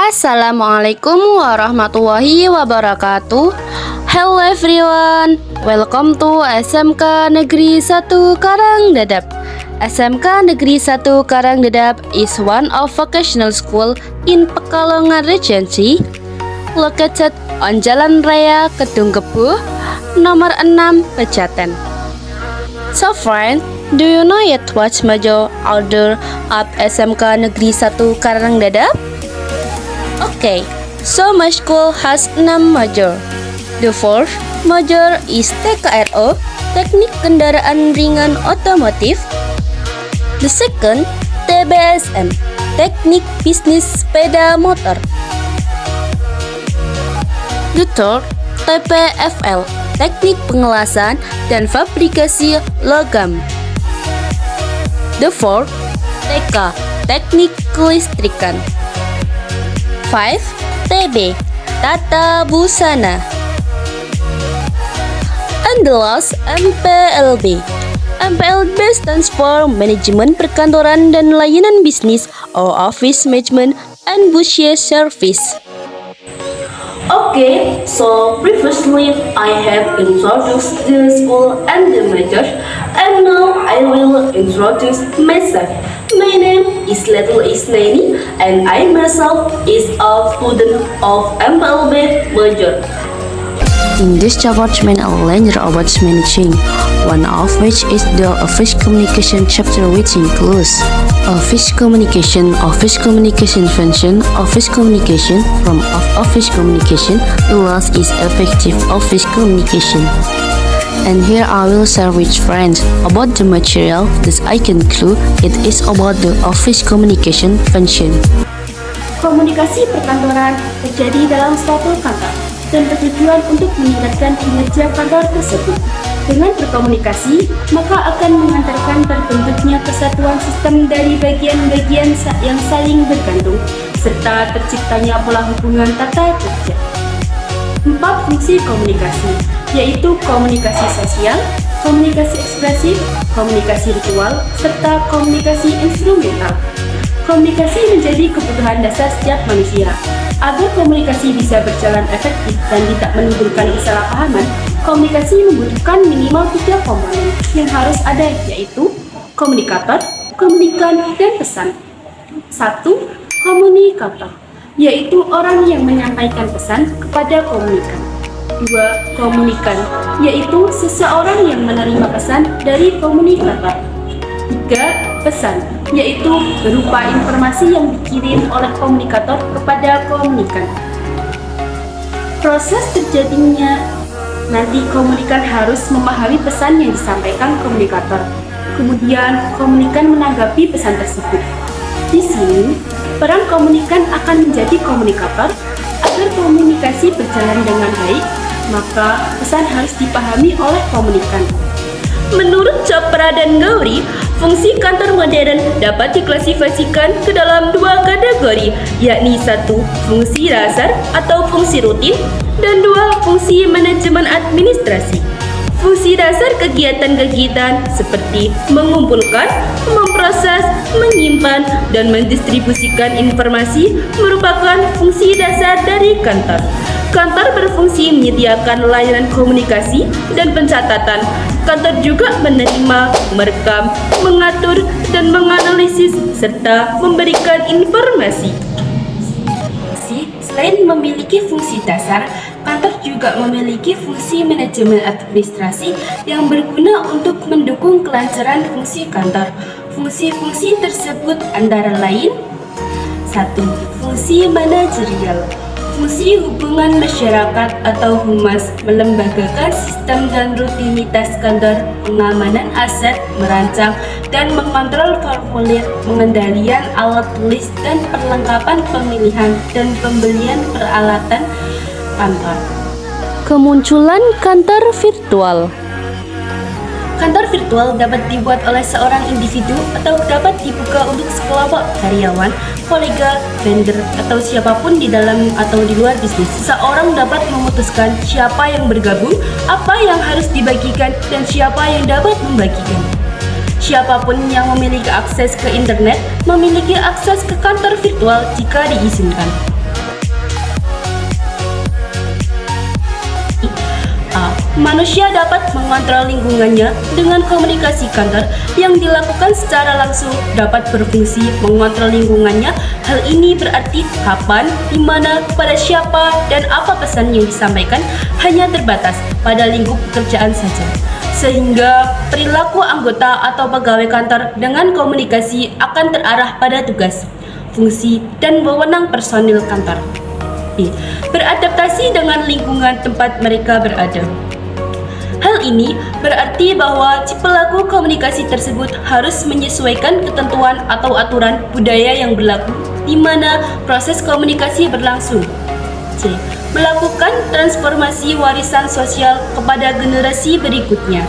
Assalamualaikum warahmatullahi wabarakatuh. Hello everyone, welcome to SMK Negeri 1 Karangdadap. SMK Negeri 1 Karangdadap is one of vocational school in Pekalongan Regency, located on Jalan Raya Kedung Kebu, nomor 6, Pejaten. So friend, do you know yet what's major order of SMK Negeri 1 Karangdadap? Okay, so my school has 6 major. The first major is TKRO, Teknik Kendaraan Ringan Otomotif. The second, TBSM, Teknik Bisnis Sepeda Motor. The third, TPFL, Teknik Pengelasan dan Fabrikasi Logam. The fourth, TK, Teknik Kelistrikan. 5. TB, Tata Busana. And the last, MPLB. MPLB stands for Manajemen Perkantoran dan Layanan Bisnis or Office Management and Business Service. Okay, so previously I have introduced the school and the majors, and now I will introduce myself. My name is Little Isnaini, and I myself is a student of MPLB major. In this chapter, I will learn about managing, one of which is the office communication chapter, which includes office communication function, office communication, from of office communication. The last is effective office communication. And here I will share with friends about the material that I conclude it is about the office communication function. Komunikasi perkantoran terjadi dalam suatu kantor dan bertujuan untuk meningkatkan kinerja kantor tersebut. Dengan berkomunikasi, maka akan mengantarkan terbentuknya kesatuan sistem dari bagian-bagian yang saling bergantung, serta terciptanya pola hubungan tata kerja. 4 fungsi komunikasi, yaitu komunikasi sosial, komunikasi ekspresif, komunikasi ritual, serta komunikasi instrumental. Komunikasi menjadi kebutuhan dasar setiap manusia. Agar komunikasi bisa berjalan efektif dan tidak menimbulkan kesalahpahaman, komunikasi membutuhkan minimal 3 komponen yang harus ada, yaitu komunikator, komunikan, dan pesan. 1. Komunikator, yaitu orang yang menyampaikan pesan kepada komunikan. 2. Komunikan, yaitu seseorang yang menerima pesan dari komunikator. 3. Pesan, yaitu berupa informasi yang dikirim oleh komunikator kepada komunikan. Proses terjadinya nanti komunikan harus memahami pesan yang disampaikan komunikator. Kemudian komunikan menanggapi pesan tersebut. Di sini, peran komunikan akan menjadi komunikator. Agar komunikasi berjalan dengan baik, maka pesan harus dipahami oleh komunikan. Menurut Chopra dan Gauri, fungsi kantor modern dapat diklasifikasikan ke dalam 2 kategori, yakni 1. Fungsi dasar atau fungsi rutin, dan 2. Fungsi manajemen administrasi. Fungsi dasar kegiatan-kegiatan seperti mengumpulkan, memproses, menyimpan, dan mendistribusikan informasi merupakan fungsi dasar dari kantor. Kantor berfungsi menyediakan layanan komunikasi dan pencatatan. Kantor juga menerima, merekam, mengatur, dan menganalisis, serta memberikan informasi. Selain memiliki fungsi dasar, kantor juga memiliki fungsi manajemen administrasi yang berguna untuk mendukung kelancaran fungsi kantor. Fungsi-fungsi tersebut antara lain: 1. Fungsi manajerial. Fungsi hubungan masyarakat atau humas, melembagakan sistem dan rutinitas kantor, pengamanan aset, merancang dan mengontrol formulir, pengendalian alat tulis, dan perlengkapan pemilihan dan pembelian peralatan kantor. Kemunculan kantor virtual. Kantor virtual dapat dibuat oleh seorang individu atau dapat dibuka untuk sekelompok karyawan, kolega, vendor, atau siapapun di dalam atau di luar bisnis. Seseorang dapat memutuskan siapa yang bergabung, apa yang harus dibagikan, dan siapa yang dapat membagikan. Siapapun yang memiliki akses ke internet memiliki akses ke kantor virtual jika diizinkan. Manusia dapat mengontrol lingkungannya dengan komunikasi kantor yang dilakukan secara langsung dapat berfungsi mengontrol lingkungannya. Hal ini berarti kapan, di mana, kepada siapa, dan apa pesan yang disampaikan hanya terbatas pada lingkup pekerjaan saja. Sehingga perilaku anggota atau pegawai kantor dengan komunikasi akan terarah pada tugas, fungsi, dan wewenang personil kantor. B. Beradaptasi dengan lingkungan tempat mereka berada. Hal ini berarti bahwa si pelaku komunikasi tersebut harus menyesuaikan ketentuan atau aturan budaya yang berlaku di mana proses komunikasi berlangsung. C. Melakukan transformasi warisan sosial kepada generasi berikutnya.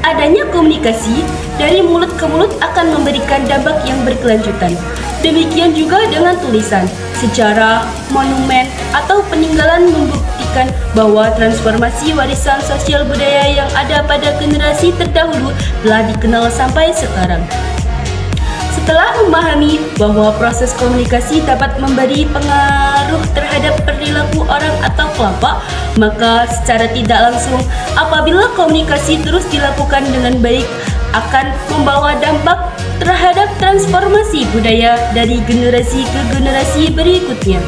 Adanya komunikasi dari mulut ke mulut akan memberikan dampak yang berkelanjutan. Demikian juga dengan tulisan, sejarah, monumen, atau peninggalan membuktikan bahwa transformasi warisan sosial budaya yang ada pada generasi terdahulu telah dikenal sampai sekarang. Setelah memahami bahwa proses komunikasi dapat memberi pengaruh terhadap perilaku orang atau kelompok, maka secara tidak langsung apabila komunikasi terus dilakukan dengan baik akan membawa dampak terhadap transformasi budaya dari generasi ke generasi berikutnya.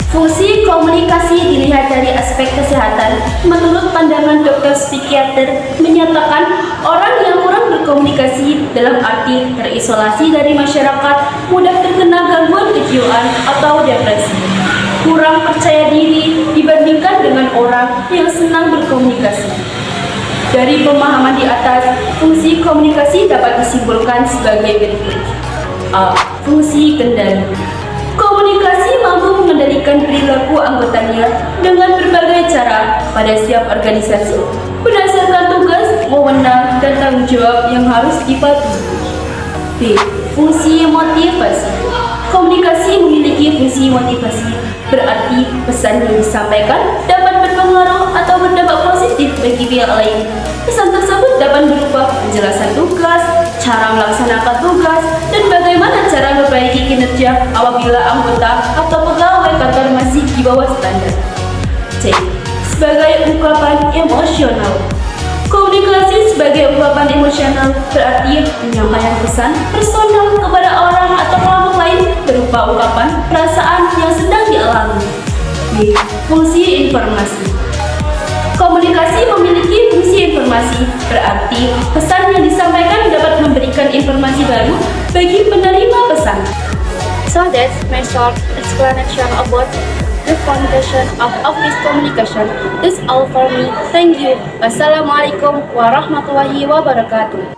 Fungsi komunikasi dilihat dari aspek kesehatan. Menurut pandangan dokter psikiater menyatakan orang yang kurang berkomunikasi dalam arti terisolasi dari masyarakat, mudah terkena gangguan kejiwaan atau depresi, kurang percaya diri dibandingkan dengan orang yang senang berkomunikasi. Dari pemahaman di atas, fungsi komunikasi dapat disimpulkan sebagai berikut. A. Fungsi kendali. Komunikasi mampu mengendalikan perilaku anggotanya dengan berbagai cara pada setiap organisasi berdasarkan tugas, wewenang, dan tanggung jawab yang harus dipatuhi. B. Fungsi motivasi. Komunikasi memiliki fungsi motivasi, berarti pesan yang disampaikan dapat berpengaruh atau berdampak positif bagi pihak lain. Pesan tersebut dapat berupa penjelasan tugas, cara melaksanakan tugas, dan bagaimana cara memperbaiki kinerja apabila anggota atau pegawai kantor masih di bawah standar. C. Sebagai ungkapan emosional. Komunikasi sebagai ungkapan emosional berarti penyampaian pesan personal kepada orang atau kelompok lain berupa ungkapan perasaan yang sedang dialami. B. Fungsi informasi. Komunikasi memiliki fungsi informasi, berarti pesan yang disampaikan dapat memberikan informasi baru bagi penerima pesan. So that's my short explanation about the foundation of office communication. That's all for me. Thank you. Wassalamualaikum warahmatullahi wabarakatuh.